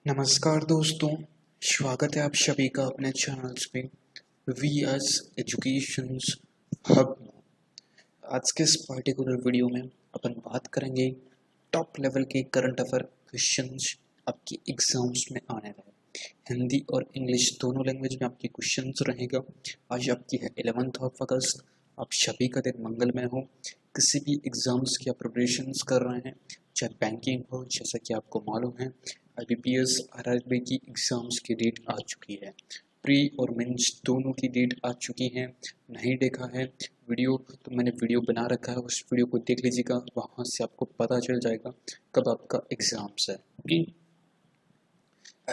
नमस्कार दोस्तों, स्वागत है आप सभी का अपने चैनल्स पे वी एस एजुकेशंस हब में। आज के इस पार्टिकुलर वीडियो में अपन बात करेंगे टॉप लेवल के करंट अफेयर क्वेश्चंस आपके एग्जाम्स में आने वाले। हिंदी और इंग्लिश दोनों लैंग्वेज में आपके क्वेश्चंस रहेगा। आज आपकी है 11th ऑफ अगस्त। आप सभी का दिन मंगलमय हो। किसी भी एग्जाम्स की आप प्रिपरेशंस कर रहे हैं, चाहे बैंकिंग हो, जैसा कि आपको मालूम है IBPS RRB की एग्ज़ाम्स की डेट आ चुकी है। प्री और मेंस दोनों की डेट आ चुकी है। नहीं देखा है वीडियो तो मैंने वीडियो बना रखा है, उस वीडियो को देख लीजिएगा, वहाँ से आपको पता चल जाएगा कब आपका एग्ज़ाम्स है। ओके,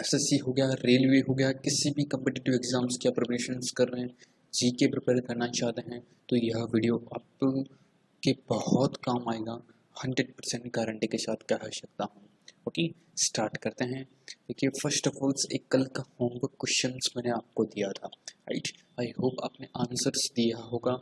SSC हो गया, रेलवे हो गया, किसी भी कम्पिटिटिव एग्ज़ाम्स की आप प्रिपरेशंस कर रहे हैं, GK प्रिपेयर करना चाहते हैं तो यह वीडियो आपके बहुत काम आएगा। 100% गारंटी के साथ कह सकता हूँ। ओके, स्टार्ट करते हैं। देखिए, फर्स्ट ऑफ ऑल एक कल का होमवर्क क्वेश्चंस मैंने आपको दिया था, राइट। आई होप आपने आंसर्स दिया होगा।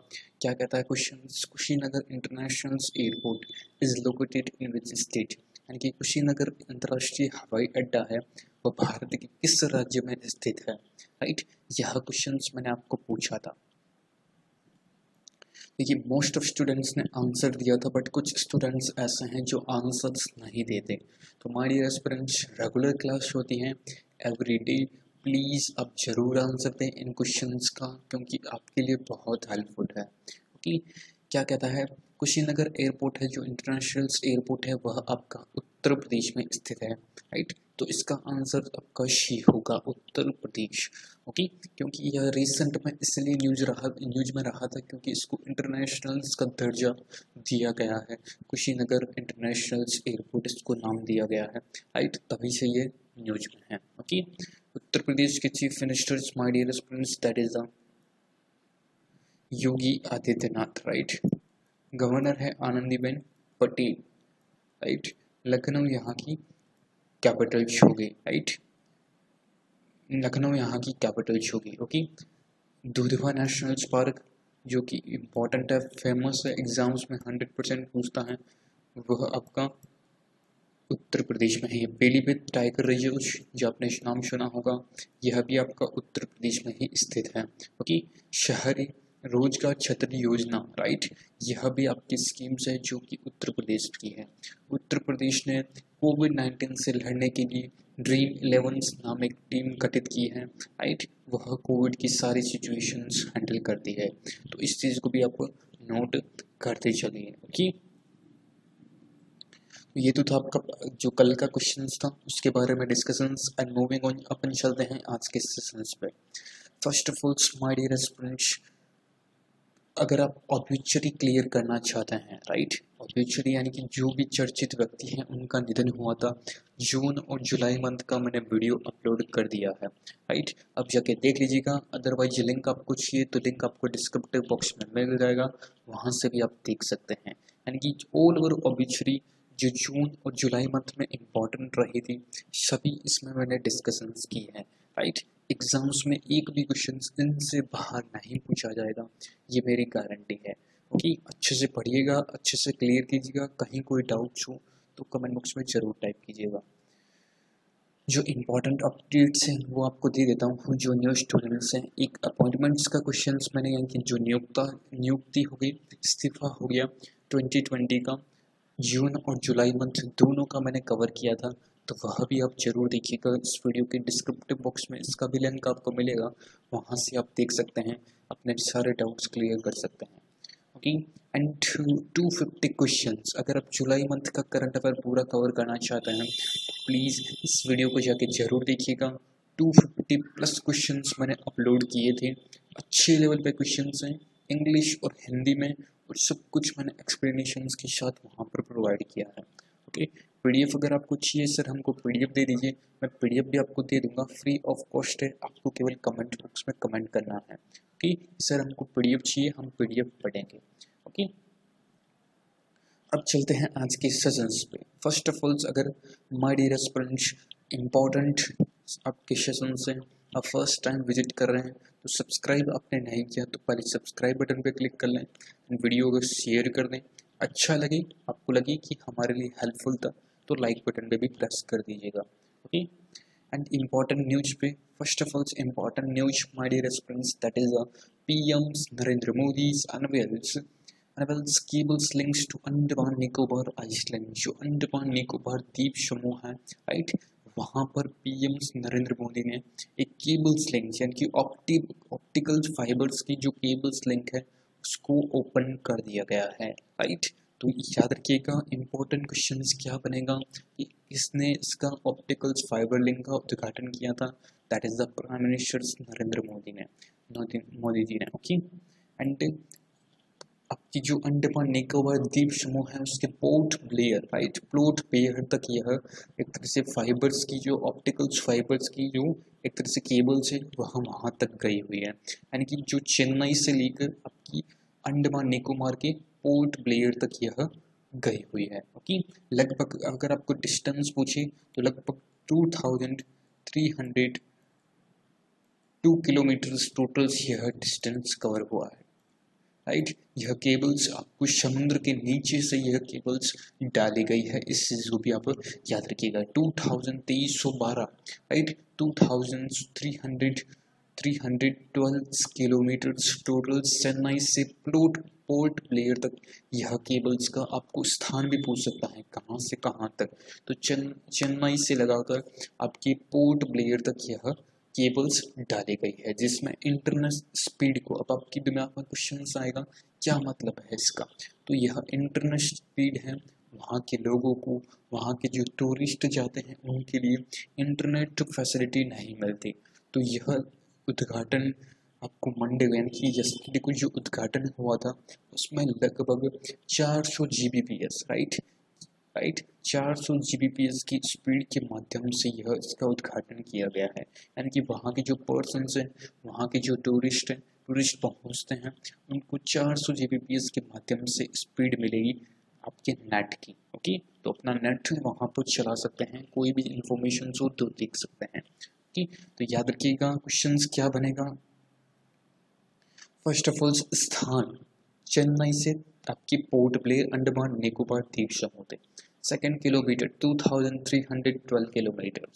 क्या कहता है questions? Kushinagar international airport is located in which state? यानी कि कुशीनगर अंतर्राष्ट्रीय हवाई अड्डा है, वह भारत के किस राज्य में स्थित है, राइट। यह क्वेश्चंस मैंने आपको पूछा था। देखिए, मोस्ट ऑफ स्टूडेंट्स ने आंसर दिया था, बट कुछ स्टूडेंट्स ऐसे हैं जो आंसर्स नहीं देते। तो हमारी एस्पिरेंट्स रेगुलर क्लास होती हैं एवरीडे, प्लीज़ आप ज़रूर आंसर दें इन क्वेश्चंस का, क्योंकि आपके लिए बहुत हेल्पफुल है। ओके, क्या कहता है? कुशीनगर एयरपोर्ट है जो इंटरनेशनल एयरपोर्ट है, वह आपका उत्तर प्रदेश में स्थित है, राइट। तो इसका आंसर आपका शी होगा, उत्तर प्रदेश। ओके, क्योंकि यह रिसेंट में इसलिए न्यूज में रहा था क्योंकि इसको इंटरनेशनल का दर्जा दिया गया है। कुशीनगर इंटरनेशनल एयरपोर्ट इसको नाम दिया गया है, राइट, तभी से ये न्यूज में है। ओके, उत्तर प्रदेश के chief minister my dear students, that is the Yogi Adityanath, right. Governor है आनंदीबेन पटेल, राइट। लखनऊ यहाँ की कैपिटल होगी, राइट। लखनऊ यहाँ की कैपिटल होगी। ओके, दुधवा नेशनल पार्क जो कि इम्पोर्टेंट है, फेमस है, एग्जाम्स में 100% पूछता है, वह आपका उत्तर प्रदेश में है। पीलीभीत टाइगर रिजर्व जो आपने नाम सुना होगा, यह भी आपका उत्तर प्रदेश में ही स्थित है। ओके, शहरी रोजगार छतरी योजना, राइट, यह भी आपकी स्कीम्स है जो कि उत्तर प्रदेश की है। उत्तर प्रदेश ने कोविड-19 से लड़ने के लिए ड्रीम 11 नाम एक टीम गठित की है, राइट। वह कोविड की सारी सिचुएशंस हैंडल करती है, तो इस चीज़ को भी आप नोट करते चलिए। ओके, ये तो था आपका जो कल का क्वेश्चंस था, उसके बारे में डिस्कशंस। एंड मूविंग ऑन, अपन चलते हैं आज के सेशंस पे। First of all my dear students, अगर आप ऑब्ituary क्लियर करना चाहते हैं, राइट, ऑब्ituary यानी कि जो भी चर्चित व्यक्ति हैं उनका निधन हुआ था, जून और जुलाई मंथ का मैंने वीडियो अपलोड कर दिया है, राइट। अब जाके देख लीजिएगा, अदरवाइज लिंक आपको चाहिए तो लिंक आपको डिस्क्रिप्टिव बॉक्स में मिल जाएगा, वहाँ से भी आप देख सकते हैं। यानी कि ऑल ओवर ऑब्ituary जो जून और जुलाई मंथ में इम्पोर्टेंट रही थी, सभी इसमें मैंने डिस्कशंस की है, राइट। एग्जाम्स में एक भी क्वेश्चन इनसे बाहर नहीं पूछा जाएगा, ये मेरी गारंटी है। ओके, अच्छे से पढ़िएगा, अच्छे से क्लियर कीजिएगा। कहीं कोई डाउट्स हो तो कमेंट बॉक्स में ज़रूर टाइप कीजिएगा। जो इम्पोर्टेंट अपडेट्स हैं वो आपको दे देता हूँ। जो न्यू स्टूडेंट्स हैं, एक अपॉइंटमेंट्स का क्वेश्चंस मैंने यहाँ की जो नियुक्ति हो गई, इस्तीफा हो गया 2020 का, जून और जुलाई मंथ दोनों का मैंने कवर किया था, तो वह भी आप जरूर देखिएगा। इस वीडियो के डिस्क्रिप्टिव बॉक्स में इसका भी लिंक आपको मिलेगा, वहाँ से आप देख सकते हैं, अपने सारे डाउट्स क्लियर कर सकते हैं। ओके, एंड 250 क्वेश्चंस, अगर आप जुलाई मंथ का करंट अफेयर पूरा कवर करना चाहते हैं तो प्लीज़ इस वीडियो को जाके ज़रूर देखिएगा। 250 प्लस क्वेश्चंस मैंने अपलोड किए थे, अच्छे लेवल पे क्वेश्चंस हैं, इंग्लिश और हिंदी में, और सब कुछ मैंने एक्सप्लेनेशंस के साथ वहाँ पर प्रोवाइड किया है। ओके, पीडीएफ अगर आपको चाहिए सर हमको पीडीएफ दे दीजिए, मैं पीडीएफ भी आपको दे दूंगा, फ्री ऑफ कॉस्ट है, आपको केवल कमेंट बॉक्स में कमेंट करना है कि सर हमको पीडीएफ चाहिए, हम पीडीएफ पढ़ेंगे। ओके, अब चलते हैं आज के सेशंस पे। फर्स्ट ऑफ ऑल, अगर माय डियर स्टूडेंट्स इम्पोर्टेंट आपके सेशंस हैं, आप फर्स्ट टाइम विजिट कर रहे हैं तो सब्सक्राइब आपने नहीं किया तो पहले सब्सक्राइब बटन पे क्लिक कर लें, वीडियो को शेयर कर दें, अच्छा लगे, आपको लगे कि हमारे लिए हेल्पफुल था तो लाइक बटन पे भी प्रेस कर दीजिएगा। ओके, एंड इम्पॉर्टेंट न्यूज पे first of all important news my dear students, that is PM Narendra Modi unveils cables links to Andaman Nicobar island. जो अंडमान निकोबार द्वीप समूह है, राइट, वहाँ पर पीएम नरेंद्र मोदी ने एक केबल्स लिंक यानी कि ऑप्टिकल फाइबर्स की जो केबल्स लिंक है उसको ओपन कर दिया गया है, राइट। तो याद रखिएगा इम्पोर्टेंट क्वेश्चन क्या बनेगा कि इसने इसका ऑप्टिकल फाइबर लिंक का उद्घाटन किया था, that is the prime minister Narendra Modi ji ने, ओके। एंड आपकी जो अंडमान निकोबार द्वीप समूह है उसके port Blair, right, port Blair तक यह एक तरह से फाइबर्स की जो ऑप्टिकल फाइबर्स की जो एक तरह से केबल्स है वहाँ तक गई हुई है, यानी कि जो चेन्नई से लेकर आपकी अंडमान निकोबार के पोर्ट ब्लेयर तक यह गई हुई है, ओके। लगभग अगर आपको डिस्टेंस पूछे तो लगभग 2302 किलोमीटर टोटल यह डिस्टेंस कवर हुआ है, राइट। यह केबल्स आपको समुद्र के नीचे से यह केबल्स डाली गई है, इस चीज को भी आप याद रखिएगा। 2312, राइट, 2312 किलोमीटर टोटल चेन्नई से पोर्ट ब्लेयर तक यह केबल्स का आपको स्थान भी पूछ सकता है कहाँ से कहाँ तक। तो चेन्नई से लगाकर आपके पोर्ट ब्लेयर तक यह केबल्स डाली गई है, जिसमें इंटरनेट स्पीड को, अब आपके दिमाग में क्वेश्चन आएगा क्या मतलब है इसका। तो यह इंटरनेट स्पीड है, वहाँ के लोगों को, वहाँ के जो टूरिस्ट जाते हैं उनके लिए इंटरनेट फैसिलिटी नहीं मिलती। तो यह उद्घाटन आपको मंडे यानी कि यस्टरडे को जो उद्घाटन हुआ था उसमें लगभग 400 Gbps, राइट 400 Gbps की स्पीड के माध्यम से यह इसका उद्घाटन किया गया है, यानी कि वहाँ के जो पर्सन्स हैं, वहाँ के जो टूरिस्ट पहुँचते हैं उनको 400 Gbps के माध्यम से स्पीड मिलेगी आपके नेट की, ओके। तो अपना नेट वहाँ पर चला सकते हैं, कोई भी इंफॉर्मेशन हो तो देख सकते हैं, ओके। तो याद रखिएगा क्वेश्चंस क्या बनेगा। फर्स्ट ऑफ ऑल स्थान चेन्नई से आपकी पोर्ट ब्लेयर अंडमान निकोबार द्वीप समूह थे। Second kilometre 2312 kilometre.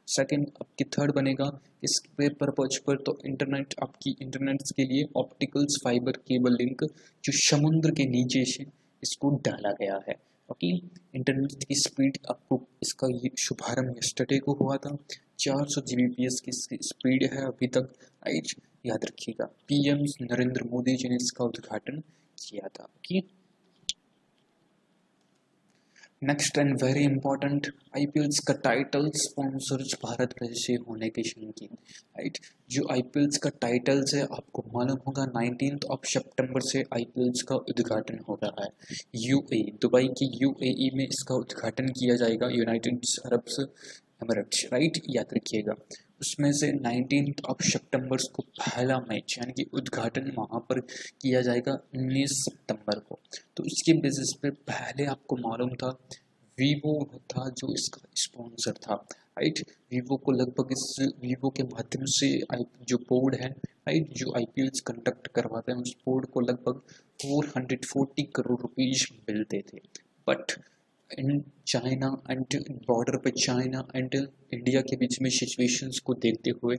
सेकेंड आपकी थर्ड बनेगा इस पर्पज पर, तो इंटरनेट आपकी इंटरनेट के लिए ऑप्टिकल्स फाइबर केबल लिंक जो समुद्र के नीचे से इसको डाला गया है, ओके। इंटरनेट की स्पीड आपको इसका ये शुभारंभ यस्टरडे को हुआ था, 400 Gbps की स्पीड है अभी तक, राइट। याद रखिएगा पीएम नरेंद्र मोदी जी ने इसका उद्घाटन किया था, okay. Next and very important, IPLs का टाइटल स्पॉन्सर्स भारत से होने की संकेत, राइट। जो आईपीएल्स का टाइटल्स है आपको मालूम होगा 19 सितंबर से आईपीएल्स का उद्घाटन हो रहा है यूएई, दुबई की यूएई में इसका उद्घाटन किया जाएगा, यूनाइटेड अरब एमिरेट्स, राइट। याद रखिएगा उसमें से 19 सितंबर को पहला मैच यानी कि उद्घाटन वहाँ पर किया जाएगा 19 सितंबर को। तो इसके बेसिस पे पहले आपको मालूम था वीवो था जो इसका स्पॉन्सर था, राइट। वीवो को लगभग इस वीवो के माध्यम से जो बोर्ड है, राइट, जो आईपीएल्स कंडक्ट करवाते हैं उस बोर्ड को लगभग 440 करोड़ रुपीज मिलते थे। But in China and border पे चाइना एंड इंडिया के बीच में सिचुएशंस को देखते हुए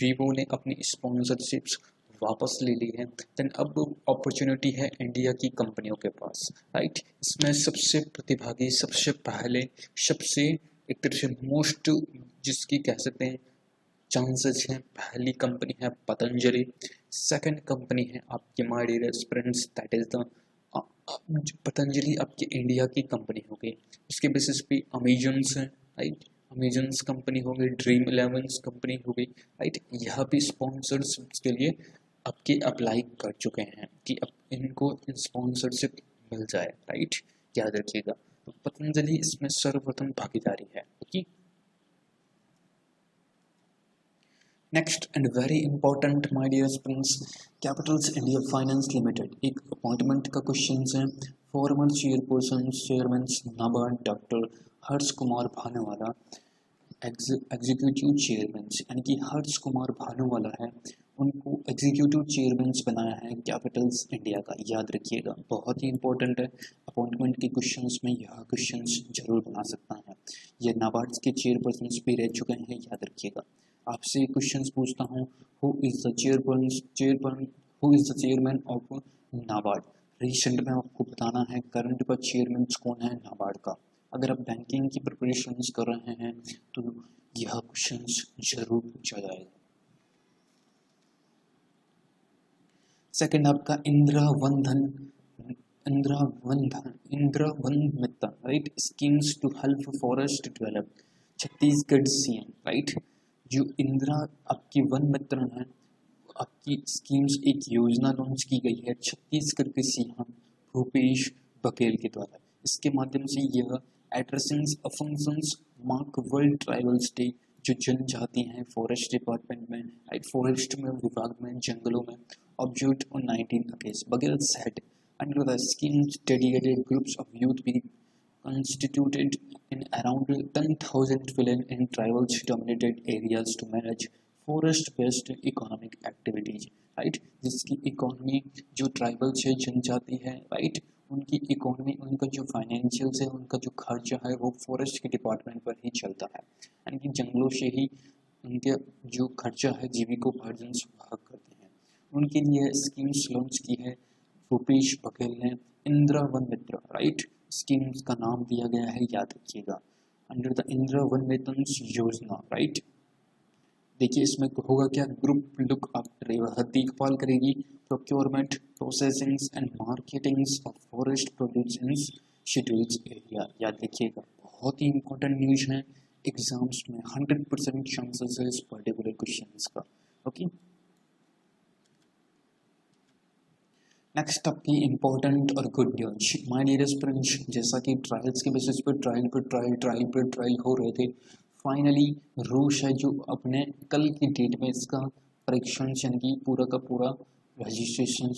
वीवो ने अपनी स्पॉन्सरशिप्स वापस ले ली है। देन अब अपॉर्चुनिटी है इंडिया की कंपनियों के पास, राइट। इसमें सबसे प्रतिभागी, सबसे पहले, सबसे एक तरह से मोस्ट जिसकी कह सकते हैं चांसेस हैं, पहली कंपनी है पतंजलि, सेकंड कंपनी है आपकी my dear friends that is the Patanjali आपकी इंडिया की कंपनी हो गई। उसके बेसिस पे अमेजन्स है, राइट, अमेजन्स कंपनी हो गई, ड्रीम इलेवंस कंपनी हो गई, राइट। यहाँ भी स्पॉन्सरशिप के लिए आपके अप्लाई कर चुके हैं कि अब इनको स्पॉन्सरशिप मिल जाए, राइट। याद रखिएगा तो पतंजलि इसमें सर्वप्रथम भागीदारी है, okay. Next and very important my dear friends, capitals India finance limited एक अपॉइंटमेंट का क्वेश्चन है। Former chairman NABARD doctor Harsh Kumar Bhanuwala executive chairman, यानी कि हर्ष कुमार भानुवाला है, उनको एग्जीक्यूटिव चेयरमैन बनाया है कैपिटल्स इंडिया का। याद रखिएगा बहुत ही इंपॉर्टेंट है, अपॉइंटमेंट के क्वेश्चंस में यह क्वेश्चंस जरूर बना सकता है, ये नाबार्ड के चेयरपर्सन भी रह चुके हैं, याद रखिएगा। आपसे क्वेश्चंस पूछता हूँ, who is the chairman of NABARD. Recent में आपको बताना है करंट का चेयरमैन कौन है नाबार्ड का। अगर आप बैंकिंग की प्रिपरेशंस कर रहे हैं तो यह क्वेश्चंस जरूर पूछा जाएगा। सेकंड आपका Indira Van Mitan, right, schemes to help forest develop, Chhattisgarh CM, right. जो इंदिरा आपकी वन मित्रन है, आपकी स्कीम्स एक योजना लॉन्च की गई है छत्तीसगढ़ के सीएम भूपेश बघेल के द्वारा। इसके माध्यम से यह addressing functions mark world tribals day, जो जनजाति हैं फॉरेस्ट डिपार्टमेंट में, राइट, फॉरेस्ट में विभाग में, जंगलों में, observed on 19 August. Baghel said, under the scheme's dedicated groups of youth be constituted in around 10,000 villain and tribal-dominated areas to manage forest-based economic activities. Right, जिसकी इकोनॉमी जो tribals है, जनजाति है, राइट, उनकी इकोनॉमी, उनका जो फाइनेंशियल्स है, उनका जो खर्चा है वो फॉरेस्ट के डिपार्टमेंट पर ही चलता है, यानी कि जंगलों से ही उनके जो खर्चा है जीविकोपार्जन सुधार करते हैं। उनके लिए स्कीम्स लॉन्च की है भूपेश बघेल ने, इंदिरा वन मित्र, राइट, स्कीम्स का नाम दिया गया है, याद रखिएगा, अंडर द इंदिरा वन मित्र योजना, राइट। देखिए इसमें होगा क्या, ग्रुप लुक आफ्टर, वह देखभाल करेगी procurement, processing and marketing of forest produce schedules area, याद रखिएगा। बहुत ही इंपॉर्टेंट न्यूज है, एग्जाम्स में 100% चांसेस है इस पर्टिकुलर क्वेश्चंस का, ओके। नेक्स्ट आपकी इम्पोर्टेंट और good news, my dear friends, जैसा कि ट्रायल्स के बेसिस पर ट्रायल हो रहे थे, फाइनली रूस है जो अपने कल की डेट में इसका परीक्षण, यानी कि पूरा का पूरा रजिस्ट्रेशन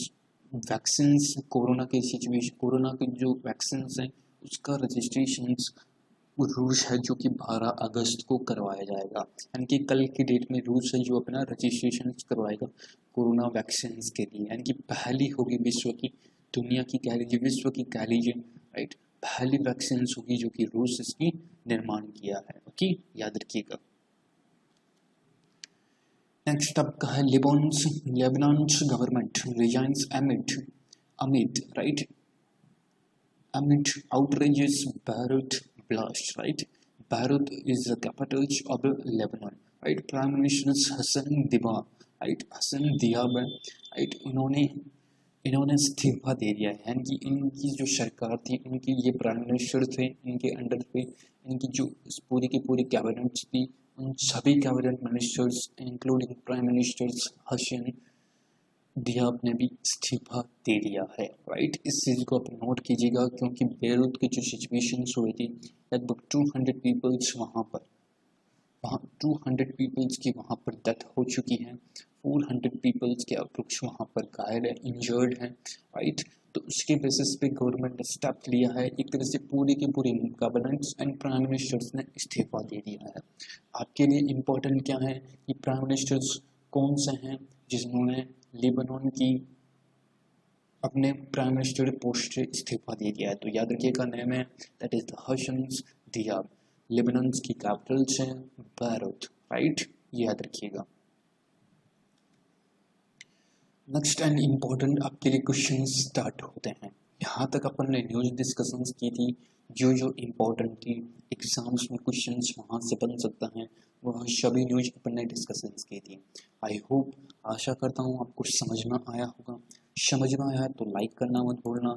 वैक्सीन, कोरोना के सिचुएशन, कोरोना के जो वैक्सीन हैं उसका रजिस्ट्रेशन रूस है जो कि 12 अगस्त को करवाया जाएगा, यानी कि कल की डेट में रूस है जो अपना रजिस्ट्रेशन करवाएगा कोरोना वैक्सीन के लिए, यानी कि पहली होगी विश्व की, दुनिया की कह लीजिए, विश्व की कह लीजिए, राइट, पहली वैक्सीन होगी जो कि रूस इसकी निर्माण किया है, ओके, याद रखिएगा। नेक्स्ट आपका है Lebanon government resigns amid right, amid outrageous Beirut blast, right? Beirut is the capital of Lebanon, right? Prime Minister Hassan Diab, right? Hassan Diab, right? इन्होंने इस्तीफा दे दिया है, यानी कि इनकी जो सरकार थी, इनकी ये प्राइम मिनिस्टर थे, इनके अंडर पे इनकी जो पूरी की पूरी कैबिनेट थी, उन सभी cabinet ministers including prime ministers Hassan Diab ने भी इस्तीफा दे दिया है, राइट। इस चीज़ को आप नोट कीजिएगा क्योंकि बेरूत की जो सिचुएशन हुई थी, लगभग 200 पीपल्स वहाँ 200 पीपल्स की वहाँ पर डेथ हो चुकी है, 400 पीपल्स के अप्रोक्स वहाँ पर घायल है, इंजर्ड हैं, राइट। तो उसके बेसिस पे गवर्नमेंट ने स्टेप लिया है, एक तरह से पूरी की पूरी कैबिनेट्स एंड प्राइम मिनिस्टर्स ने इस्तीफा दे दिया है। आपके लिए इम्पोर्टेंट क्या है कि प्राइम मिनिस्टर्स कौन से हैं जिन्होंने लेबनान की अपने प्राइम मिनिस्टर पोस्ट से इस्तीफा दे दिया है, तो याद रखिएगा नेम है that is the Hassan Diab. Lebanon की कैपिटल है बेरूत, राइट, याद रखिएगा। नेक्स्ट एंड इम्पोर्टेंट आपके लिए क्वेश्चन स्टार्ट होते हैं। यहाँ तक अपन ने न्यूज डिस्कशंस की थी, जो इम्पोर्टेंट थी एग्जाम्स में क्वेश्चंस वहाँ से बन सकता है, वह सभी न्यूज अपन ने डिस्कशंस की थी। आई होप, आशा करता हूँ आपको समझ में आया होगा। समझ में आया तो लाइक करना मत भूलना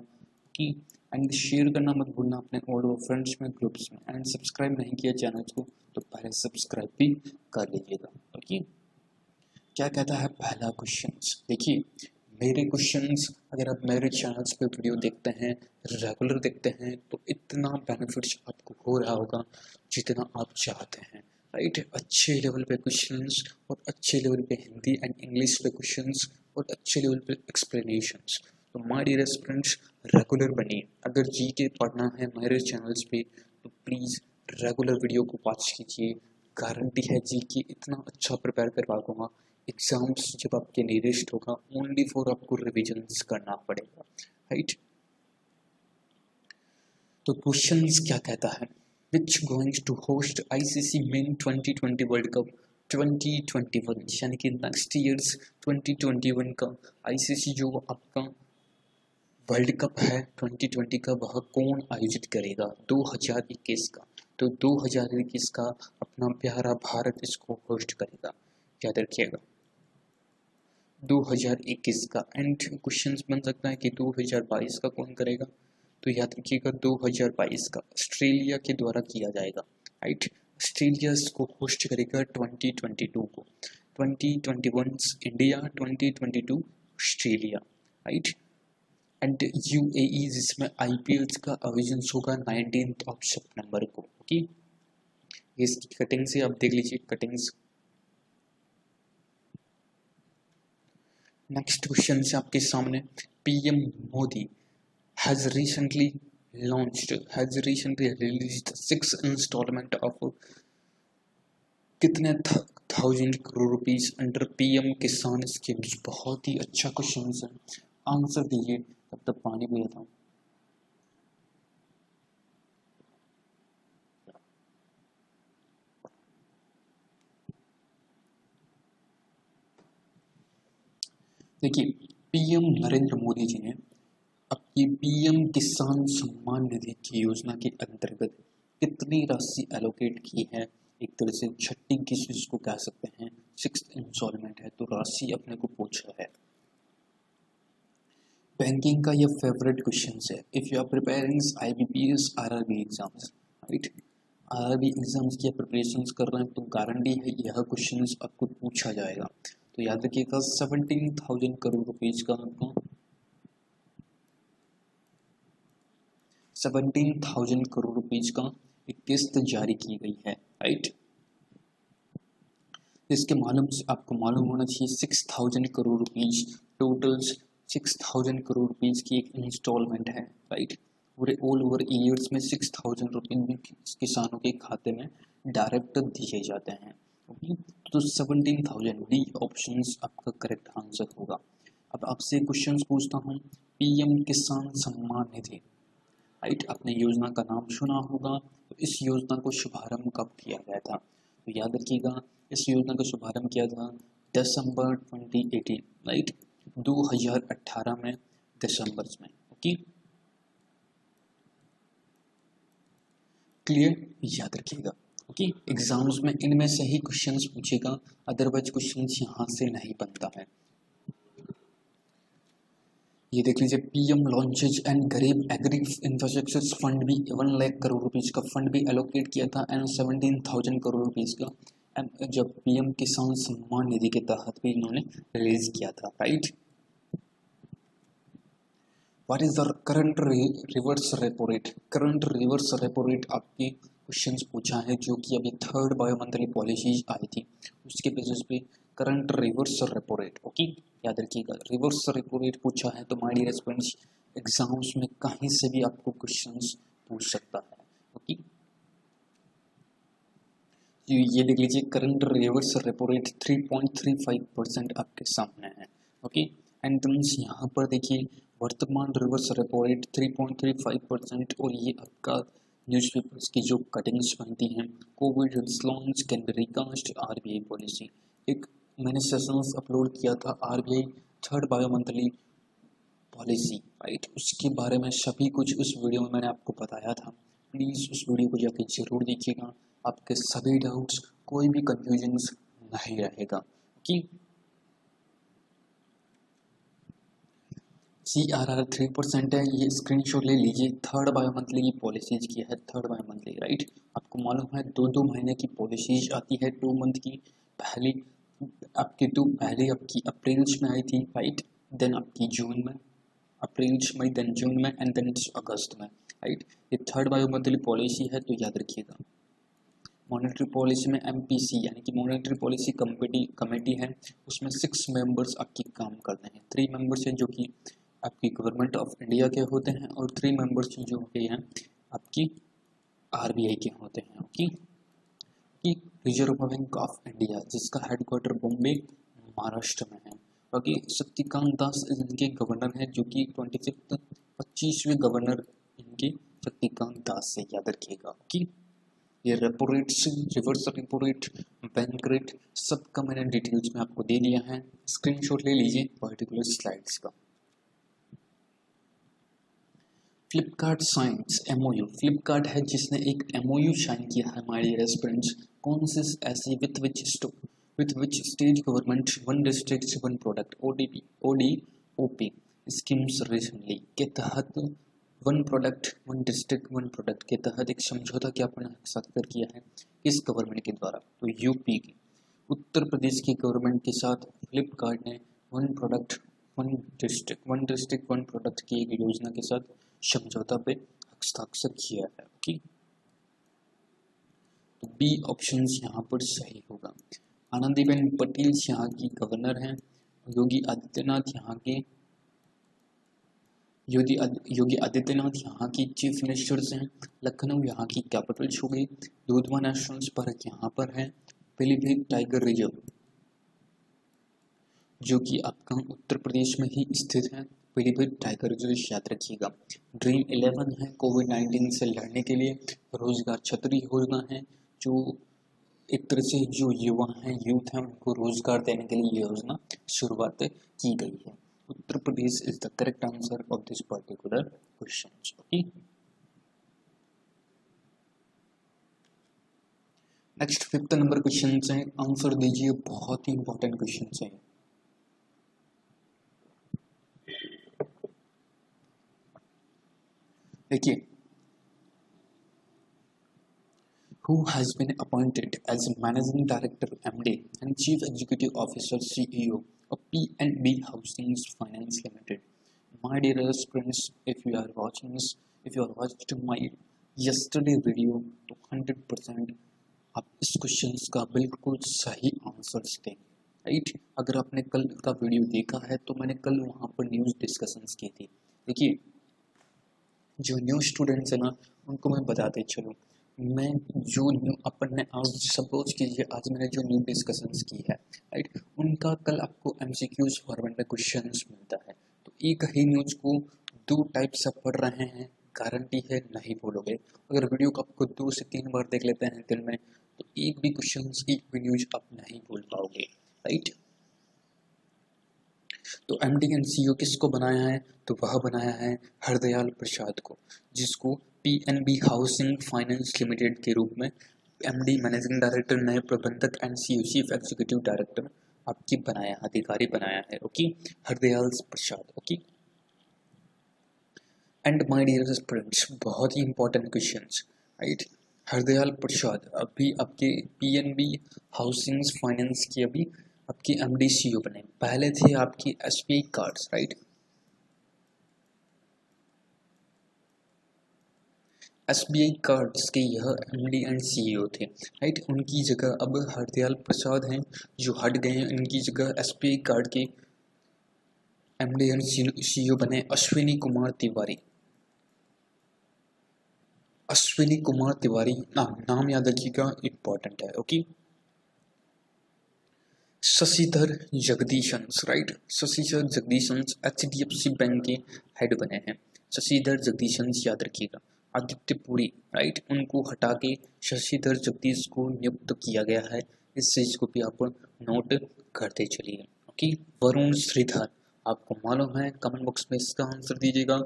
कि एंड शेयर करना मत भूलना अपने और फ्रेंड्स में, ग्रुप्स में, एंड सब्सक्राइब नहीं किया चैनल को तो पहले सब्सक्राइब भी कर लीजिएगा, ओके। क्या कहता है पहला क्वेश्चंस, देखिए मेरे क्वेश्चंस अगर आप मेरे चैनल्स पे वीडियो देखते हैं, रेगुलर देखते हैं, तो इतना बेनिफिट्स आपको हो रहा होगा जितना आप चाहते हैं, राइट। अच्छे लेवल पे क्वेश्चंस और अच्छे लेवल पे हिंदी एंड इंग्लिश पे क्वेश्चंस और अच्छे लेवल पे एक्सप्लेनेशंस। तो माय डियर फ्रेंड्स, रेगुलर बनिए। अगर जीके पढ़ना है मेरे चैनल्स पे तो प्लीज़ रेगुलर वीडियो को वॉच कीजिए। गारंटी है जीके इतना अच्छा प्रिपेयर करवा दूँगा, एग्जाम्स जब आपके नियरेस्ट होगा ओनली फॉर आपको रिविजन्स करना पड़ेगा, राइट। तो क्वेश्चंस क्या कहता है, which going to host ICC men 2020 world cup 2021, यानी कि नेक्स्ट ईयर्स 2021 का आईसीसी जो आपका वर्ल्ड कप है 2020 का, वह कौन आयोजित करेगा? 2021 का। तो 2021 का अपना प्यारा भारत इसको होस्ट करेगा, याद रखिएगा 2021 का। एंड क्वेश्चंस बन सकता है कि 2022 का कौन करेगा? तो याद रखिएगा 2022 का ऑस्ट्रेलिया के द्वारा किया जाएगा, राइट। ऑस्ट्रेलिया इसको होस्ट करेगा 2022 को, 2021 India, 2022 Australia, right. And UAE जिसमें आईपीएल का आयोजन होगा 19 सितंबर को, ओके। इसकी कटिंग से आप देख लीजिए, कटिंग्स। नेक्स्ट क्वेश्चन से आपके सामने, PM Modi has recently released 6th installment of कितने thousand crore rupees under PM किसान स्कीम्स। बहुत ही अच्छा क्वेश्चन है, आंसर दीजिए। तब तक पानी पी लेता हूँ। देखिए, पीएम नरेंद्र मोदी जी ने अपनी पीएम किसान सम्मान निधि की योजना के अंतर्गत कितनी राशि एलोकेट की है? एक तरह से छठी किसी को कह सकते हैं, 6th इंस्टॉलमेंट है, तो राशि अपने को पूछा है। बैंकिंग का ये फेवरेट क्वेश्चन है। If you are preparing IBPS RRB exams, right, RRB exams की प्रिपरेशन कर रहे हैं तो गारंटी है यह क्वेश्चन आपको पूछा जाएगा। तो याद रखिएगा 17,000 करोड़ रुपीज का आपको 17,000 करोड़ रुपीज का एक किस्त जारी की गई है, राइट। इसके मालूम से आपको मालूम होना चाहिए 6,000 crore rupees total, 6,000 crore rupees की एक इंस्टॉलमेंट है, राइट। पूरे ऑल ओवर ईयर्स में 6,000 रुपीज किसानों के खाते में डायरेक्ट दिए जाते हैं, ओके। तो 17,000 डी ऑप्शन आपका करेक्ट आंसर होगा। अब आपसे क्वेश्चन पूछता हूँ, पीएम किसान सम्मान निधि, राइट, आपने योजना का नाम सुना होगा। तो इस योजना को शुभारंभ कब किया गया था? तो याद रखिएगा इस योजना का शुभारंभ किया था दिसंबर 2018, राइट, 2018 में दिसंबर में, ओके। क्लियर, याद रखिएगा, ओके। एग्जाम्स में इनमें से ही क्वेश्चंस पूछेगा, अदरवाइज क्वेश्चंस यहाँ से नहीं बनता है। ये देख लीजिए, पीएम लॉन्चेज एंड गरीब एग्री इंफ्रास्ट्रक्चर फंड भी 1 लाख करोड़ रुपीज का फंड भी एलोकेट किया था, एंड 17,000 करोड़ रुपीज का एंड जब पीएम किसान सम्मान निधि के तहत भी इन्होंने रिलीज किया था, right. What is the current reverse repo rate? Current reverse repo rate आपके क्वेश्चंस पूछा है, जो कि अभी 3rd बायोमंथली पॉलिसी आई थी, उसके बेसिस पे current reverse repo rate, okay. याद रखिएगा रिवर्स रेपो रेट पूछा है तो माय डियर स्टूडेंट्स एग्जाम्स में कहीं से भी आपको क्वेश्चंस पूछ सकता है, ओके। ये देख लीजिए, करंट रिवर्स रेपो रेट 3.35% आपके सामने है, ओके। एंड मीन्स यहाँ पर देखिए वर्तमान रिवर्स रेपो रेट 3.35%, और ये आपका न्यूज़पेपर्स की जो कटिंग्स बनती हैं, Covid response can be recast RBI policy. एक मैंने सेशंस अपलोड किया था आरबीआई 3rd बायोमंथली पॉलिसी, राइट, उसके बारे में सभी कुछ उस वीडियो में मैंने आपको बताया था। प्लीज़ उस वीडियो को जाके जरूर देखिएगा, आपके सभी डाउट्स, कोई भी कंफ्यूजन्स नहीं रहेगा, कि CRR 3% है, ये स्क्रीनशॉट ले लीजिए। 3rd बायोमंथली की पॉलिसीज की है, 3rd बायोमंथली, राइट। आपको मालूम है 2-2 महीने की पॉलिसीज आती है, 2 मंथ की। पहली पहले आपकी अप्रैल में आई थी, राइट, देन आपकी जून में, अप्रैल मई, देन जून में, एंड देन अगस्त में, राइट। ये 3rd बायोमंथली पॉलिसी है, तो याद रखिएगा। मॉनेटरी पॉलिसी में MPC यानी कि मॉनेटरी पॉलिसी कमेटी है, उसमें 6 मेंबर्स आपकी काम करते हैं। 3 मेंबर्स हैं जो कि आपकी गवर्नमेंट ऑफ इंडिया के होते हैं, और 3 मेंबर्स जो होते हैं आपकी RBI के होते हैं, ओके। कि रिजर्व बैंक ऑफ इंडिया जिसका हेडक्वार्टर बॉम्बे महाराष्ट्र में है, ओके। शक्तिकांत दास इनके गवर्नर हैं, जो कि 25वें गवर्नर इनके शक्तिकांत दास से, याद रखिएगा, ओके। ये रेपो रेट से reverse repo rate, bank rate, सबका मैंने डिटेल्स में आपको दे दिया है। स्क्रीनशॉट ले लीजिए पर्टिकुलर स्लाइड्स का। फ्लिपकार्ट साइंस एमओयू, फ्लिपकार्ट है जिसने एक एमओयू साइन किया है हमारे रेस्टोरेंट्स कौन से ऐसे with which state government one district one product ODOP schemes recently के तहत one product one district one product के तहत एक समझौता ज्ञापन हस्ताक्षर किया है किस गवर्नमेंट के द्वारा, तो यूपी की, उत्तर प्रदेश की गवर्नमेंट के साथ फ्लिपकार्ट ने one product one district one product की एक योजना के साथ समझौता पे हस्ताक्षर किया है। ओके, तो बी ऑप्शन यहाँ पर सही होगा। आनंदीबेन पटेल यहाँ की गवर्नर हैं, योगी आदित्यनाथ यहाँ के योगी आदित्यनाथ यहाँ की चीफ मिनिस्टर्स हैं, लखनऊ यहाँ की कैपिटल्स हो गई, दुधवा नेशनल पार्क यहाँ पर है, पीलीभीत टाइगर रिजर्व जो कि आपका उत्तर प्रदेश में ही स्थित है, पीलीभीत टाइगर रिजर्व याद रखिएगा। ड्रीम 11 है कोविड-19 से लड़ने के लिए, रोजगार छतरी योजना है जो एक तरह से जो युवा हैं यूथ हैं उनको रोजगार देने के लिए योजना शुरुआत की गई है। Uttar Pradesh is the correct answer of this particular question. Okay, next 5th number question है, आंसर दीजिए, बहुत ही इंपॉर्टेंट क्वेश्चन है। देखिए, who has been appointed as Managing Director MD and Chief Executive Officer CEO of PNB Housing Finance Limited. My dear friends, if you are watched my yesterday video तो 100% आप इस question का बिल्कुल सही answers दें, right. अगर आपने कल का वीडियो देखा है तो मैंने कल वहाँ पर न्यूज़ डिस्कशंस की थी। देखिए, जो न्यू स्टूडेंट्स हैं ना उनको मैं बताते चलूँ, मैं जो न्यू अपन ने आज सपोज कीजिए आज मैंने जो न्यू डिस्कशंस की है, राइट, उनका कल आपको MCQs फॉर्मेट में क्वेश्चंस मिलता है। तो एक ही न्यूज़ को 2 टाइप से पढ़ रहे हैं, गारंटी है नहीं बोलोगे। अगर वीडियो को आपको 2 से 3 बार देख लेते हैं दिन में तो एक भी क्वेश्चंस एक भी न्यूज़ आप नहीं बोल पाओगे, राइट। तो MD एंड CEO किसको बनाया है, तो वह बनाया है हरदयाल प्रसाद को, जिसको PNB हाउसिंग फाइनेंस लिमिटेड के रूप में MD मैनेजिंग डायरेक्टर, नए प्रबंधक and CEO chief executive director आपकी बनाया, अधिकारी बनाया है। Okay, Hardayal Prasad. Okay, and my dear students, बहुत ही important questions, right. Hardayal Prasad अभी आपके PNB हाउसिंग फाइनेंस की अभी आपकी MD CEO बने, पहले थे आपकी SBI cards, right. SBI cards के यह MD एंड CEO थे, राइट। उनकी जगह अब हरदयाल प्रसाद हैं जो हट गए हैं, इनकी जगह SBI कार्ड के MD एंड CEO बने अश्विनी कुमार तिवारी। अश्विनी कुमार तिवारी नाम याद रखिएगा, इम्पोर्टेंट है। Okay, Shashidhar Jagdishan, right, Shashidhar Jagdishan HDFC bank के हेड बने हैं। शशिधर जगदीशन याद रखिएगा। आदित्य पुरी, राइट, उनको हटा के शशिधर जगदीश को नियुक्त किया गया है, इस चीज को भी आप नोट करते चलिए। ओके, वरुण श्रीधर, आपको मालूम है, कमेंट बॉक्स में इसका आंसर दीजिएगा।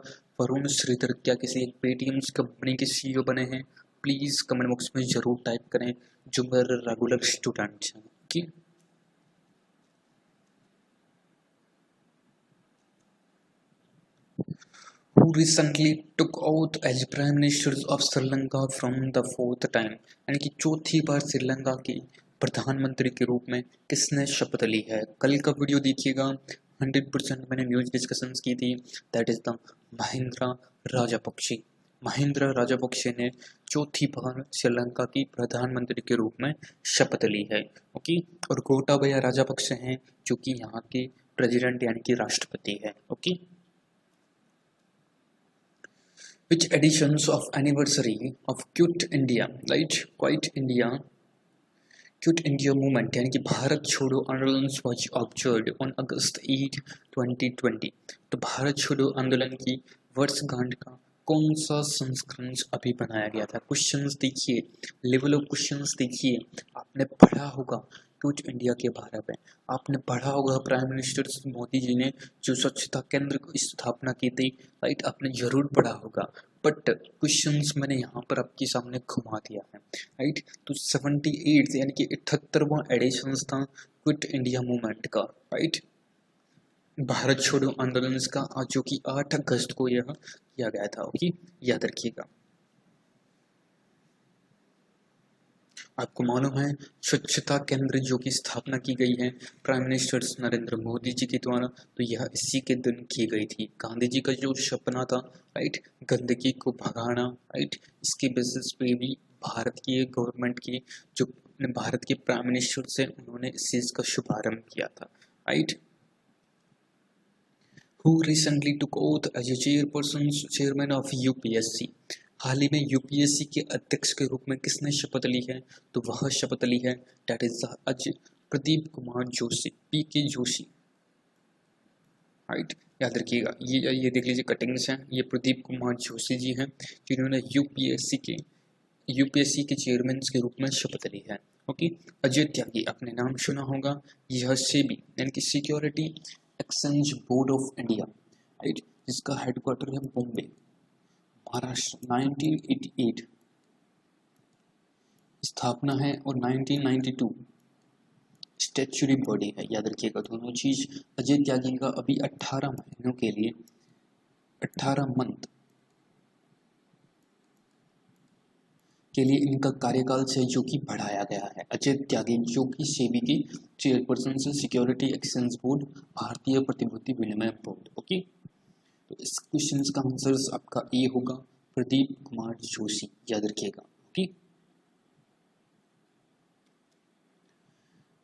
वरुण श्रीधर क्या किसी पेटीएम कंपनी के CEO बने हैं? प्लीज कमेंट बॉक्स में जरूर टाइप करें जो मेरे रेगुलर स्टूडेंट्स हैं। Okay, who recently took oath as Prime Minister of Sri Lanka from the 4th time, यानी कि चौथी बार श्रीलंका के प्रधानमंत्री के रूप में किसने शपथ ली है? कल का वीडियो देखिएगा, 100% मैंने न्यूज़ डिस्कशंस की थी, that is the Mahindra Rajapaksa. Mahindra Rajapaksa ने चौथी बार श्रीलंका की प्रधानमंत्री के रूप में शपथ ली है। ओके, और गोटाबया राजापक्षे हैं जो कि यहाँ के प्रेसिडेंट यानी कि राष्ट्रपति है। Okay, which editions of anniversary of Quit India, right? Quit India movement यानी कि भारत छोड़ो आंदोलन was observed on August 8, 2020। तो भारत छोड़ो आंदोलन की वर्षगांठ का कौन सा संस्करण अभी बनाया गया था? क्वेश्चंस देखिए, लेवल ऑफ क्वेश्चंस देखिए। आपने पढ़ा होगा क्विट इंडिया के बारे में, आपने पढ़ा होगा प्राइम मिनिस्टर मोदी जी ने जो स्वच्छता केंद्र की स्थापना की थी, राइट? आपने जरूर पढ़ा होगा, बट क्वेश्चंस मैंने यहाँ पर आपके सामने घुमा दिया है, राइट? तो 78 यानी कि 78वां एडिशन था क्विट इंडिया मूवमेंट का, राइट? भारत छोड़ो आंदोलन का, जो कि 8 अगस्त को यह किया गया था। ओके, याद रखिएगा। आपको मालूम है स्वच्छता केंद्र जो की स्थापना की गई है प्राइम मिनिस्टर नरेंद्र मोदी जी के द्वारा, तो यह इसी के दिन की गई थी। गांधी जी का जो सपना था, राइट, गंदगी को भगाना, राइट, इसके बेसिस पे भी भारत की गवर्नमेंट की जो भारत के प्राइम मिनिस्टर से उन्होंने इस चीज का शुभारंभ किया था, right? Who recently took oath as a chairman of UPSC? हाल ही में यूपीएससी के अध्यक्ष के रूप में किसने शपथ ली है? तो वह शपथ ली है that is Pradeep Kumar Joshi, P K Joshi, right? याद रखिएगा, ये देख लीजिए कटिंग्स हैं, ये प्रदीप कुमार जोशी जी हैं जिन्होंने यूपीएससी के चेयरमैन के रूप में शपथ ली है। ओके, अजय त्यागी आपने नाम सुना होगा, यह सेबी यानी कि security exchange board of India, right, जिसका हेडक्वार्टर है बॉम्बे, महाराष्ट्र, 1988 स्थापना है और 1992 स्टैच्यूटरी बॉडी है। याद रखिएगा दोनों चीज। अजय त्यागी का अभी 18 महीनों के लिए 18 मंथ के लिए इनका कार्यकाल से जो कि बढ़ाया गया है। अजय त्यागी जो कि सेबी की चेयरपर्सन से, सिक्योरिटी एक्सचेंज बोर्ड, भारतीय प्रतिभूति विनिमय बोर्ड। ओके, तो इस क्वेश्चन का आंसर आपका ए होगा, प्रदीप कुमार जोशी, याद रखिएगा। ओके,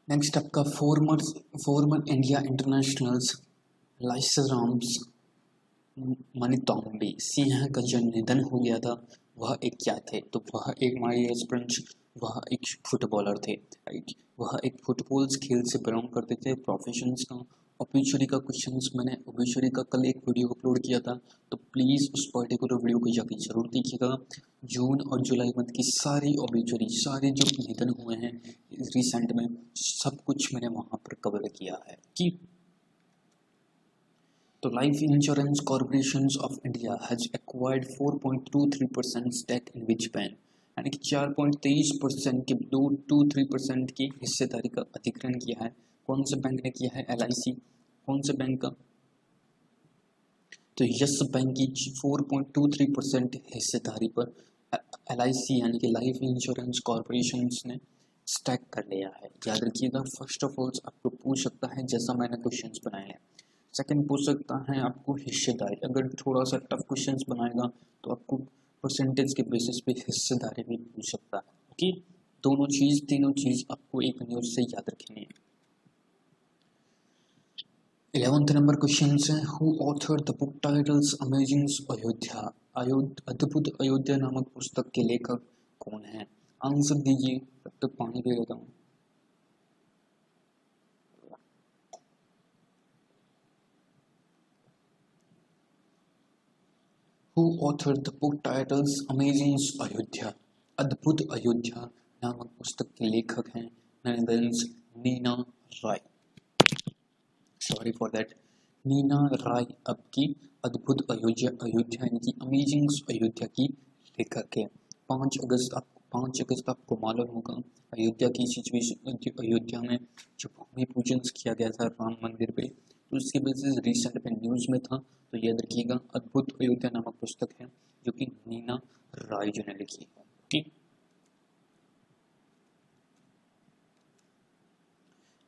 नेक्स्ट आपका फॉर्मर इंडिया इंटरनेशनल्स लाइसराम्स मनितौंबी सिंह का जो निधन हो गया था, वह एक क्या थे? तो वह एक माई स्प्रिंच, वह एक फुटबॉलर थे, राइट? वह एक फुटबॉल खेल से बिलोंग करते थे, प्रोफेशंस का। ऑब्ituary का क्वेश्चंस मैंने ऑब्ituary का कल एक वीडियो अपलोड किया था, तो प्लीज़ उस पर्टिकुलर वीडियो को जाकर जरूर देखिएगा। जून और जुलाई मंथ की सारी ऑब्ituary, सारे जो निधन हुए हैं रिसेंट में, सब कुछ मैंने वहाँ पर कवर किया है कि तो life insurance corporation of India has acquired 4.23% stake in which bank, यानी कि 4.23% के 223% की हिस्सेदारी का अधिग्रहण किया है। कौन से बैंक ने किया है? LIC। कौन से बैंक का? तो यस बैंक की 4.23% हिस्सेदारी पर LIC यानी कि लाइफ इंश्योरेंस कॉर्पोरेशन ने स्टैक कर लिया है। याद रखिएगा, फर्स्ट ऑफ ऑल आपको पूछ सकता है जैसा मैंने क्वेश्चंस बनाए हैं। सेकंड पूछ सकता है आपको हिस्सेदारी, अगर थोड़ा सा टफ क्वेश्चंस बनाएगा तो आपको परसेंटेज के बेसिस पे हिस्सेदारी भी पूछ सकता है। ओके, दोनों चीज, तीनों चीज आपको एक न्यूज से याद रखनी है। 11th नंबर क्वेश्चन है, who authored the book titles amazing Ayodhya? अद्भुत अयोध्या नामक पुस्तक के लेखक कौन है? आंसर दीजिए, तब तक पानी पी लेता हूँ। Who authored the book titles Amazing Ayodhya? अद्भुत अयोध्या नामक पुस्तक के लेखक हैं नीना राय। सॉरी फॉर दैट, नीना राय आपकी अद्भुत अयोध्या यानी कि अमेजिंग अयोध्या की लेखक है। 5 अगस्त आपको मालूम होगा अयोध्या की सिचुएशन, अयोध्या में जो भूमि पूजन किया गया था राम मंदिर पे, तो उसके बेसिस रिसेंट में न्यूज में था। तो याद रखिएगा, अद्भुत अयोध्या नामक पुस्तक है जो कि नीना राय जी ने लिखी है। ठीक,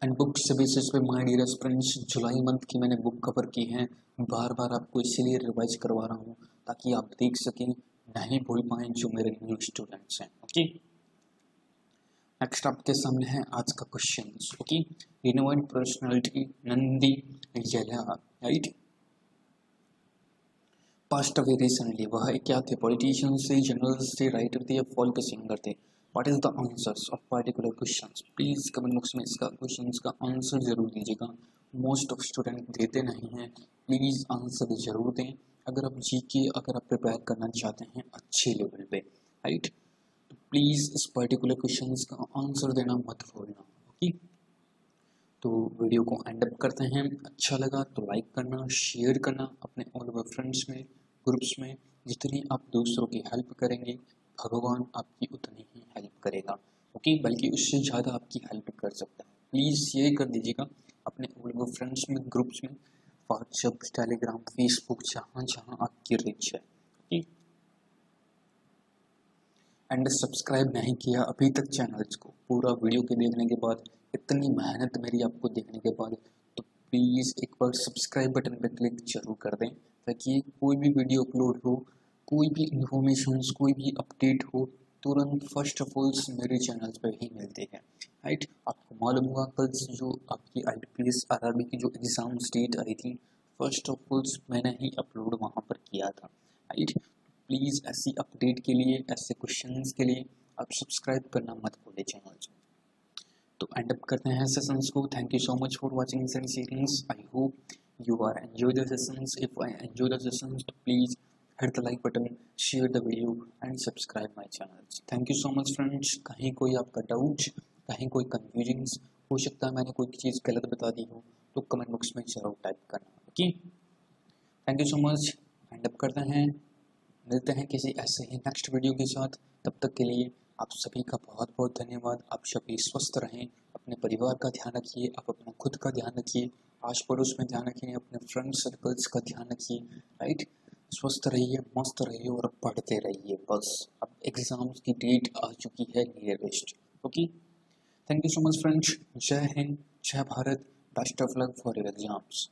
एंड बुक्स से बेसिस पे माय डियर फ्रेंड्स, जुलाई मंथ की मैंने बुक कवर की है, बार बार आपको इसीलिए रिवाइज करवा रहा हूँ ताकि आप देख सकें, नहीं भूल पाए जो मेरे न्यू स्टूडेंट्स हैं। ओके, नेक्स्ट आपके सामने है आज का question. Okay, renowned personality Nandi Yella, right, passed away recently. वह क्या थे? पॉलिटिशियन थे, जनरल थे, राइटर थे या फोल्क सिंगर थे? What is the answers of particular questions, please comment box में इसका क्वेश्चंस का आंसर जरूर दीजिएगा। मोस्ट ऑफ स्टूडेंट देते नहीं हैं, प्लीज आंसर जरूर दें। अगर आप जीके अगर आप प्रिपेयर करना चाहते हैं अच्छे लेवल पे, राइट, तो प्लीज इस पर्टिकुलर क्वेश्चंस का आंसर देना मत भूलना। ओके, तो वीडियो को एंड अप करते हैं। अच्छा लगा तो लाइक करना, शेयर करना अपने ऑल ओवर फ्रेंड्स में, ग्रुप्स में। जितनी आप दूसरों की हेल्प करेंगे भगवान आपकी उतनी ही हेल्प करेगा। ओके, बल्कि उससे ज़्यादा आपकी हेल्प कर सकता है। प्लीज़ शेयर कर दीजिएगा अपने ऑल ओवर फ्रेंड्स में, ग्रुप्स में, व्हाट्सएप, टेलीग्राम, फेसबुक, जहाँ जहाँ आपकी रीच है। ओके, एंड सब्सक्राइब नहीं किया अभी तक चैनल्स को, पूरा वीडियो के देखने के बाद, इतनी मेहनत मेरी आपको देखने के बाद, तो प्लीज़ एक बार सब्सक्राइब बटन पर क्लिक जरूर कर दें, ताकि कोई भी वीडियो अपलोड हो, कोई भी इंफॉर्मेशन, कोई भी अपडेट हो, तुरंत फर्स्ट ऑफ ऑल मेरे चैनल पर ही मिलते हैं। राइट, आपको मालूम होगा कल जो आपकी IPS RRB की जो एग्ज़ाम डेट आई थी, फर्स्ट ऑफ ऑल मैंने ही अपलोड वहाँ पर किया था। राइट, प्लीज़ ऐसी अपडेट के लिए, ऐसे क्वेश्चंस के लिए आप सब्सक्राइब करना मत भूलिए चैनल को। तो एंड अप करते हैं सेशंस को। Thank you so much for watching this series. I hope you are enjoy the sessions. If I enjoy the sessions तो please hit the like button, share the video and subscribe my channel. Thank you so much friends। कहीं कोई आपका doubt, कहीं कोई confusion हो सकता है, मैंने कोई चीज़ गलत बता दी हो तो कमेंट बॉक्स में जरूर टाइप करना। Okay, thank you so much. And up करते हैं, मिलते हैं किसी ऐसे ही नेक्स्ट वीडियो के साथ। तब तक के लिए आप सभी का बहुत बहुत धन्यवाद। आप सभी स्वस्थ रहें, अपने परिवार का ध्यान रखिए, आप अपना खुद का ध्यान रखिए, आस पड़ोस में ध्यान रखिए, अपने फ्रेंड सर्कल्स का ध्यान रखिए। राइट, स्वस्थ रहिए, मस्त रहिए और पढ़ते रहिए। बस अब एग्ज़ाम्स की डेट आ चुकी है nearest. Okay, thank you so much friends. जय हिंद, जय Bharat, best of luck for your exams.